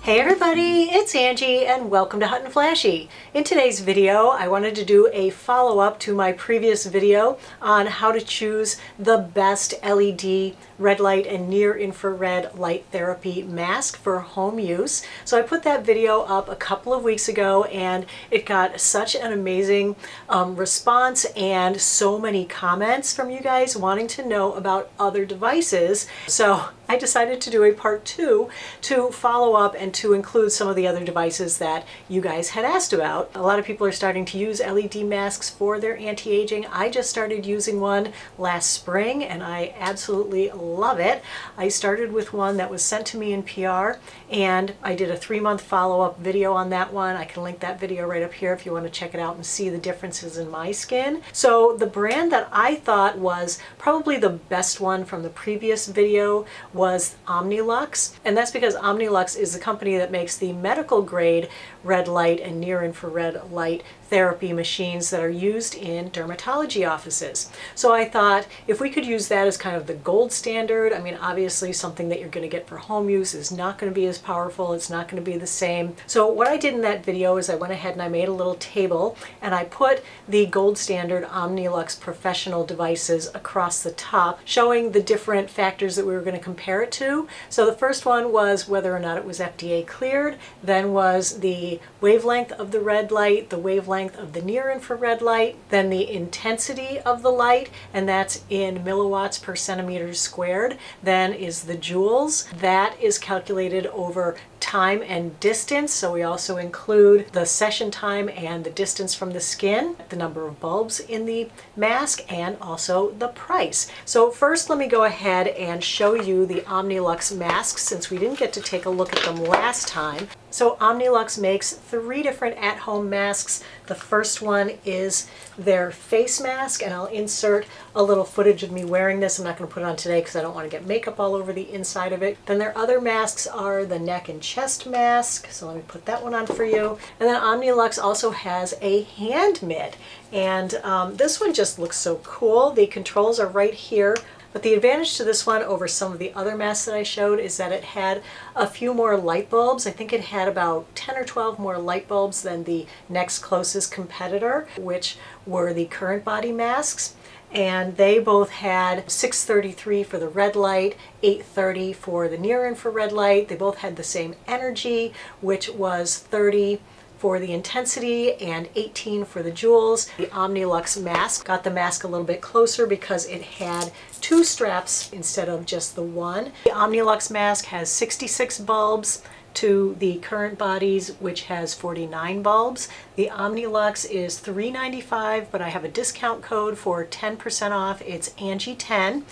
Hey everybody, it's Angie and welcome to HotandFlashy. In today's video, I wanted to do a follow-up to my previous video on how to choose the best LED red light and near infrared light therapy mask for home use. So I put that video up a couple of weeks ago and it got such an amazing response and so many comments from you guys wanting to know about other devices. So I decided to do a part 2 to follow up and to include some of the other devices that you guys had asked about. A lot of people are starting to use LED masks for their anti-aging. I just started using one last spring and I absolutely love it. I started with one that was sent to me in PR and I did a 3-month follow-up video on that one. I can link that video right up here if you want to check it out and see the differences in my skin. So the brand that I thought was probably the best one from the previous video was Omnilux, and that's because Omnilux is the company that makes the medical grade red light and near infrared light therapy machines that are used in dermatology offices. So I thought if we could use that as kind of the gold standard, I mean obviously something that you're going to get for home use is not going to be as powerful, it's not going to be the same. So what I did in that video is I went ahead and I made a little table and I put the gold standard Omnilux professional devices across the top showing the different factors that we were going to compare it to. So the first one was whether or not it was FDA cleared, then was the wavelength of the red light, the wavelength of the near infrared light, then the intensity of the light, and that's in milliwatts per centimeter squared. Then is the joules. That is calculated over time and distance, so we also include the session time and the distance from the skin, the number of bulbs in the mask, and also the price. So first let me go ahead and show you the Omnilux masks since we didn't get to take a look at them last time. So Omnilux makes 3 different at-home masks. The first one is their face mask, and I'll insert a little footage of me wearing this. I'm not going to put it on today because I don't want to get makeup all over the inside of it. Then their other masks are the neck and chest mask, so let me put that one on for you. And then Omnilux also has a hand mitt, and this one just looks so cool. The controls are right here. But the advantage to this one over some of the other masks that I showed is that it had a few more light bulbs. I think it had about 10 or 12 more light bulbs than the next closest competitor, which were the CurrentBody masks. And they both had 633 for the red light, 830 for the near infrared light. They both had the same energy, which was 30 for the intensity and 18 for the joules. The Omnilux mask got the mask a little bit closer because it had 2 straps instead of just the one. The Omnilux mask has 66 bulbs to the CurrentBody's, which has 49 bulbs. The Omnilux is $395, but I have a discount code for 10% off. It's Angie10.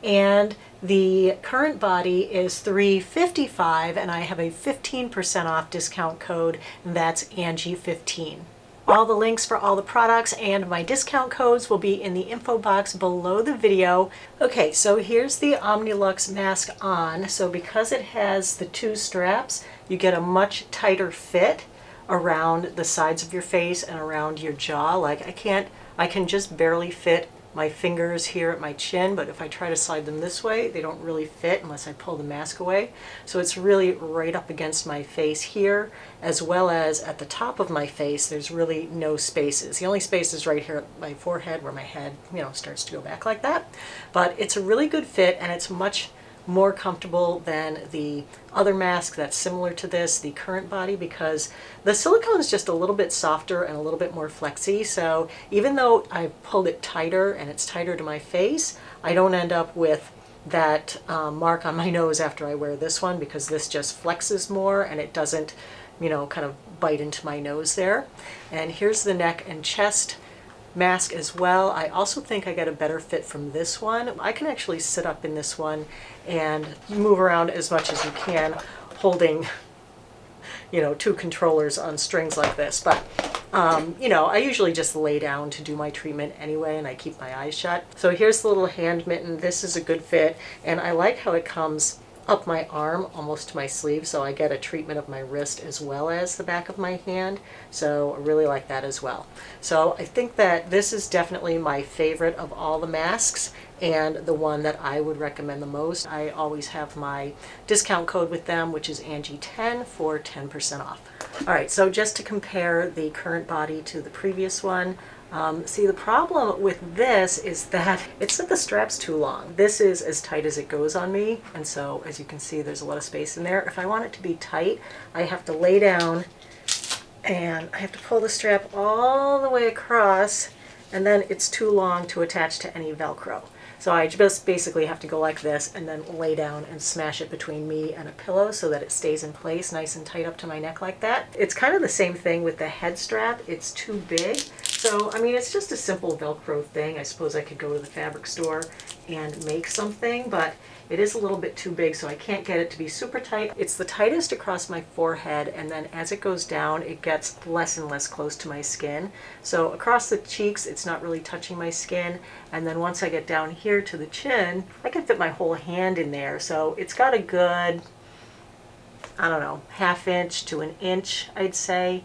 And the CurrentBody is $355, and I have a 15% off discount code, and that's Angie15. All the links for all the products and my discount codes will be in the info box below the video. Okay, so here's the Omnilux mask on. So because it has the 2 straps, you get a much tighter fit around the sides of your face and around your jaw. Like I can just barely fit my fingers here at my chin, but if I try to slide them this way, they don't really fit unless I pull the mask away. So it's really right up against my face here, as well as at the top of my face, there's really no spaces. The only space is right here at my forehead where my head, starts to go back like that. But it's a really good fit and it's much more comfortable than the other mask that's similar to this, the CurrentBody, because the silicone is just a little bit softer and a little bit more flexy. So even though I've pulled it tighter and it's tighter to my face, I don't end up with that mark on my nose after I wear this one because this just flexes more and it doesn't, kind of bite into my nose there. And here's the neck and chest mask as well. I also think I got a better fit from this one. I can actually sit up in this one and move around as much as you can holding 2 controllers on strings like this. But I usually just lay down to do my treatment anyway and I keep my eyes shut. So here's the little hand mitten. This is a good fit and I like how it comes up my arm almost to my sleeve, so I get a treatment of my wrist as well as the back of my hand. So I really like that as well. So I think that this is definitely my favorite of all the masks and the one that I would recommend the most. I always have my discount code with them, which is Angie10 for 10% off. All right, so just to compare the CurrentBody to the previous one, see, the problem with this is that it's that the strap's too long. This is as tight as it goes on me, and so as you can see, there's a lot of space in there. If I want it to be tight, I have to lay down and I have to pull the strap all the way across, and then it's too long to attach to any Velcro. So I just basically have to go like this and then lay down and smash it between me and a pillow so that it stays in place nice and tight up to my neck like that. It's kind of the same thing with the head strap. It's too big. So, I mean, it's just a simple Velcro thing. I suppose I could go to the fabric store and make something, but it is a little bit too big, so I can't get it to be super tight. It's the tightest across my forehead, and then as it goes down, it gets less and less close to my skin. So across the cheeks, it's not really touching my skin, and then once I get down here to the chin, I can fit my whole hand in there. So it's got a good, I don't know, ½ inch to an inch, I'd say,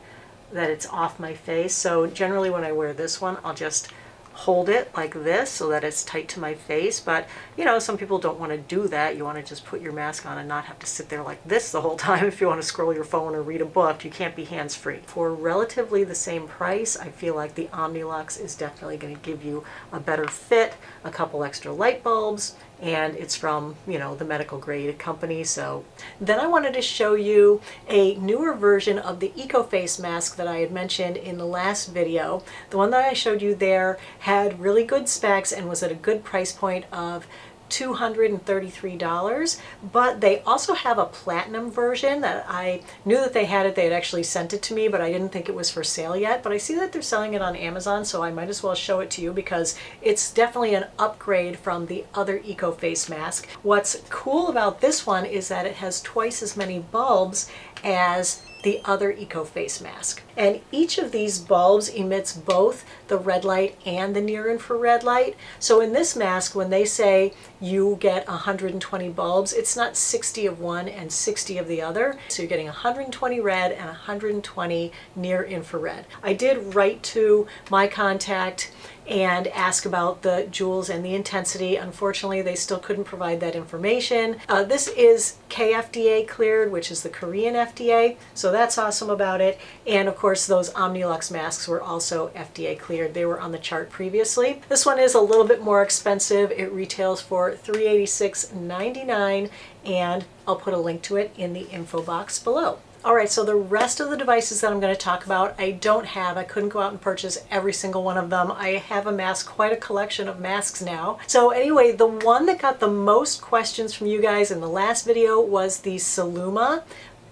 that it's off my face. So generally when I wear this one, I'll just hold it like this so that it's tight to my face. But you know, some people don't want to do that. You want to just put your mask on and not have to sit there like this the whole time. If you want to scroll your phone or read a book, you can't be hands-free. For relatively the same price, I feel like the Omnilux is definitely going to give you a better fit, a couple extra light bulbs, and it's from, you know, the medical grade company. So then I wanted to show you a newer version of the EcoFace mask that I had mentioned in the last video. The one that I showed you there had really good specs and was at a good price point of $233, but they also have a platinum version that I knew that they had it. They had actually sent it to me, but I didn't think it was for sale yet. But I see that they're selling it on Amazon, so I might as well show it to you because it's definitely an upgrade from the other EcoFace mask. What's cool about this one is that it has twice as many bulbs as the other EcoFace mask. And each of these bulbs emits both the red light and the near infrared light. So in this mask, when they say you get 120 bulbs, it's not 60 of one and 60 of the other. So you're getting 120 red and 120 near infrared. I did write to my contact and ask about the joules and the intensity. Unfortunately, they still couldn't provide that information. This is KFDA cleared, which is the Korean FDA, so that's awesome about it. And of course, those Omnilux masks were also FDA cleared. They were on the chart previously. This one is a little bit more expensive. It retails for $386.99, and I'll put a link to it in the info box below. All right, so the rest of the devices that I'm going to talk about, I couldn't go out and purchase every single one of them. I have amassed quite a collection of masks now. So anyway, the one that got the most questions from you guys in the last video was the Celluma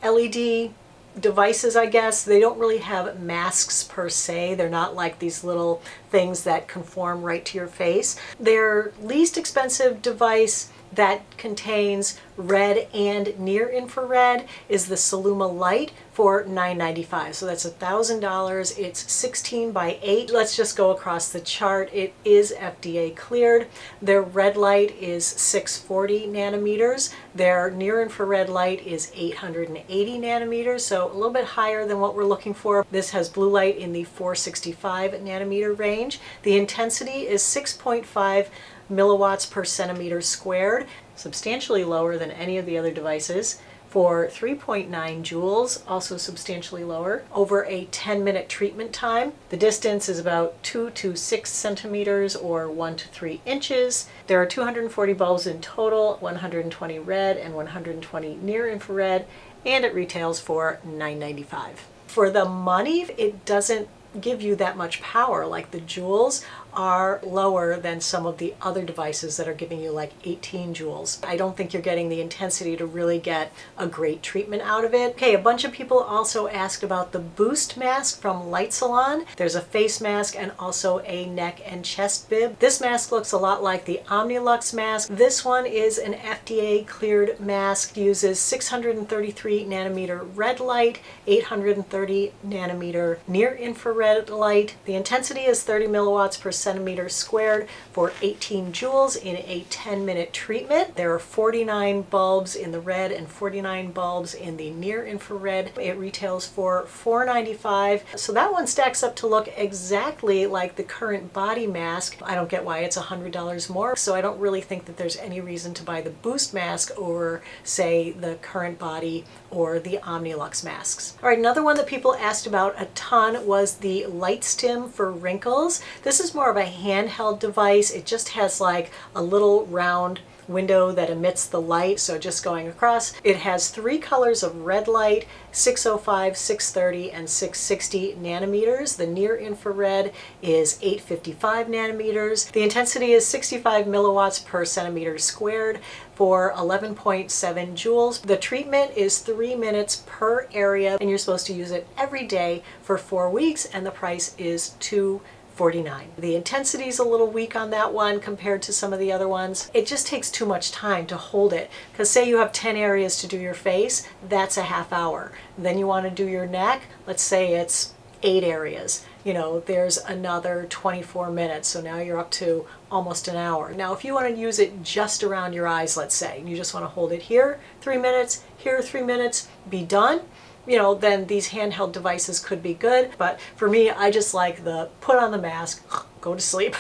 LED devices, I guess. They don't really have masks per se. They're not like these little things that conform right to your face. Their least expensive device that contains red and near infrared is the Celluma Light for $995. So that's $1,000. It's 16 by 8. Let's just go across the chart. It is FDA cleared. Their red light is 640 nanometers. Their near infrared light is 880 nanometers, so a little bit higher than what we're looking for. This has blue light in the 465 nanometer range. The intensity is 6.5 milliwatts per centimeter squared, substantially lower than any of the other devices. For 3.9 joules, also substantially lower, over a 10-minute treatment time. The distance is about 2 to 6 centimeters or 1 to 3 inches. There are 240 bulbs in total, 120 red and 120 near infrared, and it retails for $995. For the money, it doesn't give you that much power. Like the joules are lower than some of the other devices that are giving you like 18 joules. I don't think you're getting the intensity to really get a great treatment out of it. Okay, a bunch of people also asked about the Boost mask from Light Salon. There's a face mask and also a neck and chest bib. This mask looks a lot like the Omnilux mask. This one is an FDA cleared mask, uses 633 nanometer red light, 830 nanometer near infrared light. The intensity is 30 milliwatts per centimeter squared for 18 joules in a 10-minute treatment. There are 49 bulbs in the red and 49 bulbs in the near infrared. It retails for $4.95. So that one stacks up to look exactly like the CurrentBody mask. I don't get why it's $100 more, so I don't really think that there's any reason to buy the Boost mask over, say, the CurrentBody or the Omnilux masks. All right, another one that people asked about a ton was the LightStim for wrinkles. This is more of a handheld device. It just has like a little round window that emits the light, so just going across. It has 3 colors of red light, 605, 630, and 660 nanometers. The near infrared is 855 nanometers. The intensity is 65 milliwatts per centimeter squared for 11.7 joules. The treatment is 3 minutes per area, and you're supposed to use it every day for 4 weeks, and the price is $2.49. The intensity is a little weak on that one compared to some of the other ones. It just takes too much time to hold it, because say you have 10 areas to do your face, that's a half hour. Then you want to do your neck, let's say it's 8 areas. You know, there's another 24 minutes, so now you're up to almost an hour. Now if you want to use it just around your eyes, let's say, and you just want to hold it here 3 minutes, here 3 minutes, be done, you know, then these handheld devices could be good. But for me, I just like the put on the mask, go to sleep,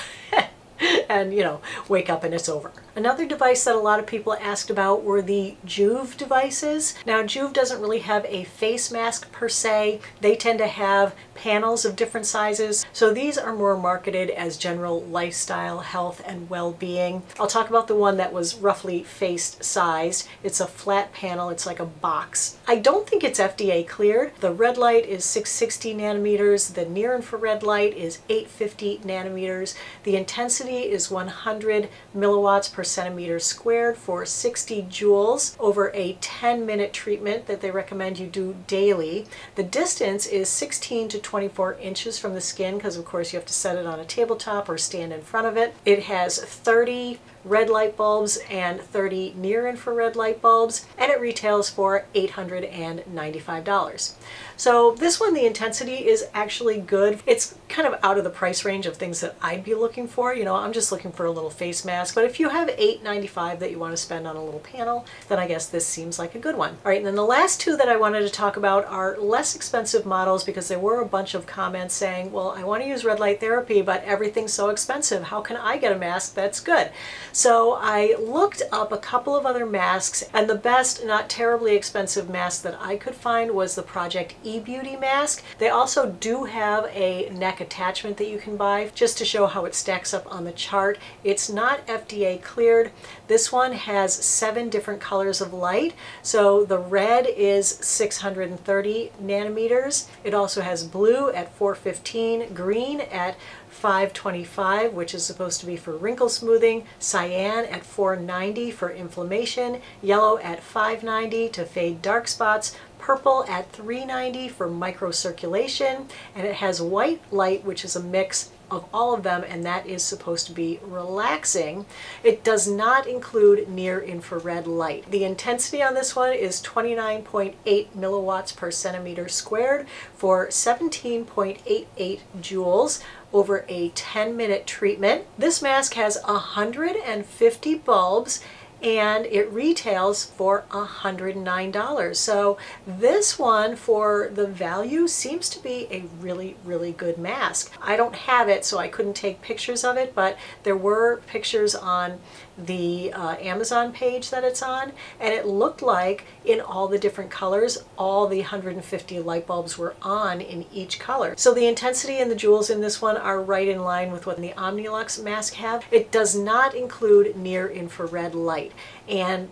and, you know, wake up and it's over. Another device that a lot of people asked about were the Joov devices. Now, Joov doesn't really have a face mask per se. They tend to have panels of different sizes. So these are more marketed as general lifestyle, health, and well-being. I'll talk about the one that was roughly face sized. It's a flat panel. It's like a box. I don't think it's FDA cleared. The red light is 660 nanometers. The near infrared light is 850 nanometers. The intensity is 100 milliwatts per centimeter squared for 60 joules over a 10-minute treatment that they recommend you do daily. The distance is 16 to 24 inches from the skin, because of course you have to set it on a tabletop or stand in front of it. It has 30 red light bulbs and 30 near infrared light bulbs, and it retails for $895. So this one, the intensity is actually good. It's kind of out of the price range of things that I'd be looking for. You know, I'm just looking for a little face mask, but if you have $8.95 that you want to spend on a little panel, then I guess this seems like a good one. All right, and then the last two that I wanted to talk about are less expensive models, because there were a bunch of comments saying, well, I want to use red light therapy, but everything's so expensive. How can I get a mask that's good? So I looked up a couple of other masks, and the best, not terribly expensive mask that I could find was the Project E-Beauty mask. They also do have a neck attachment that you can buy, just to show how it stacks up on the chart. It's not FDA cleared. This one has 7 different colors of light. So the red is 630 nanometers. It also has blue at 415, green at 525, which is supposed to be for wrinkle smoothing, cyan at 490 for inflammation, yellow at 590 to fade dark spots, purple at 390 for microcirculation, and it has white light, which is a mix of all of them, and that is supposed to be relaxing. It does not include near infrared light. The intensity on this one is 29.8 milliwatts per centimeter squared for 17.88 joules over a 10-minute treatment. This mask has 150 bulbs, and it retails for $109. So this one, for the value, seems to be a really, really good mask. I don't have it, so I couldn't take pictures of it, but there were pictures on the Amazon page that it's on, and it looked like in all the different colors, all the 150 light bulbs were on in each color. So the intensity and the joules in this one are right in line with what the Omnilux mask have. It does not include near infrared light, and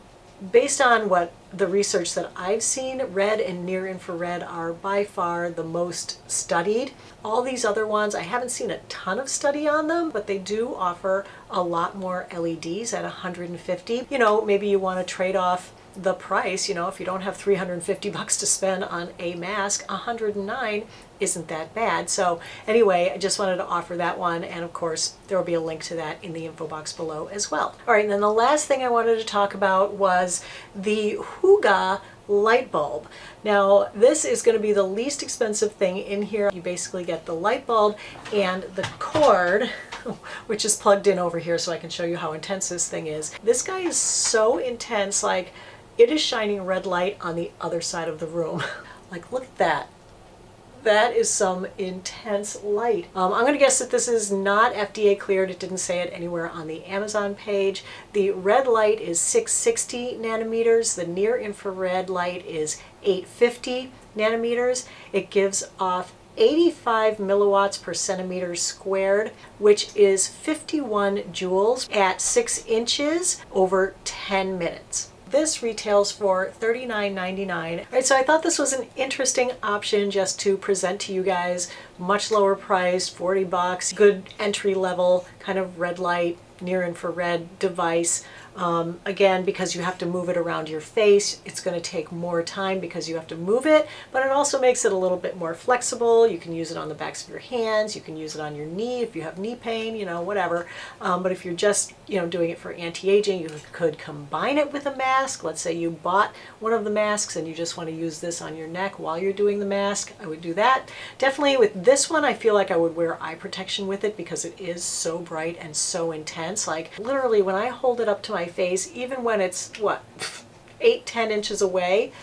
based on what the research that I've seen, red and near infrared are by far the most studied. All these other ones, I haven't seen a ton of study on them, but they do offer a lot more LEDs at 150. You know, maybe you want to trade off the price. You know, if you don't have $350 to spend on a mask, 109 isn't that bad. So anyway, I just wanted to offer that one, and of course there will be a link to that in the info box below as well. All right, and then the last thing I wanted to talk about was the Hooga light bulb. Now this is going to be the least expensive thing in here. You basically get the light bulb and the cord. which is plugged in over here so I can show you how intense this thing is. This guy is so intense, like it is shining red light on the other side of the room. Like, look at that. That is some intense light. I'm going to guess that this is not FDA cleared. It didn't say it anywhere on the Amazon page. The red light is 660 nanometers. The near infrared light is 850 nanometers. It gives off 85 milliwatts per centimeter squared, which is 51 joules at 6 inches over 10 minutes. This retails for $39.99. All right, so I thought this was an interesting option just to present to you guys. Much lower priced, 40 bucks, good entry level kind of red light, near infrared device. Again, because you have to move it around your face, it's going to take more time because you have to move it, but it also makes it a little bit more flexible. You can use it on the backs of your hands, you can use it on your knee if you have knee pain, you know, whatever. But if you're just, you know, doing it for anti-aging, you could combine it with a mask. Let's say you bought one of the masks and you just want to use this on your neck while you're doing the mask. I would do that. Definitely with this one, I feel like I would wear eye protection with it because it is so bright and so intense. Like literally when I hold it up to my face, even when it's what, 8-10 inches away,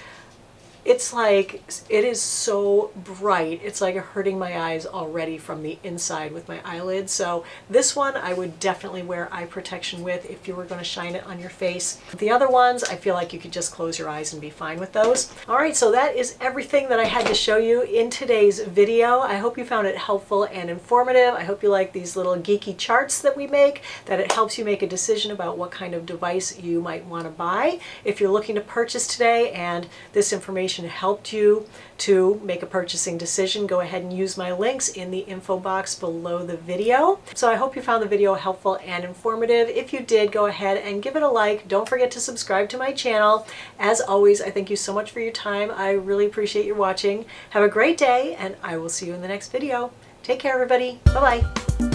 it's like, it is so bright. It's like hurting my eyes already from the inside with my eyelids. So this one I would definitely wear eye protection with if you were going to shine it on your face. The other ones, I feel like you could just close your eyes and be fine with those. All right, so that is everything that I had to show you in today's video. I hope you found it helpful and informative. I hope you like these little geeky charts that we make, that it helps you make a decision about what kind of device you might want to buy. If you're looking to purchase today and this information helped you to make a purchasing decision, go ahead and use my links in the info box below the video. So I hope you found the video helpful and informative. If you did, go ahead and give it a like. Don't forget to subscribe to my channel. As always, I thank you so much for your time. I really appreciate you watching. Have a great day, and I will see you in the next video. Take care, everybody. Bye-bye.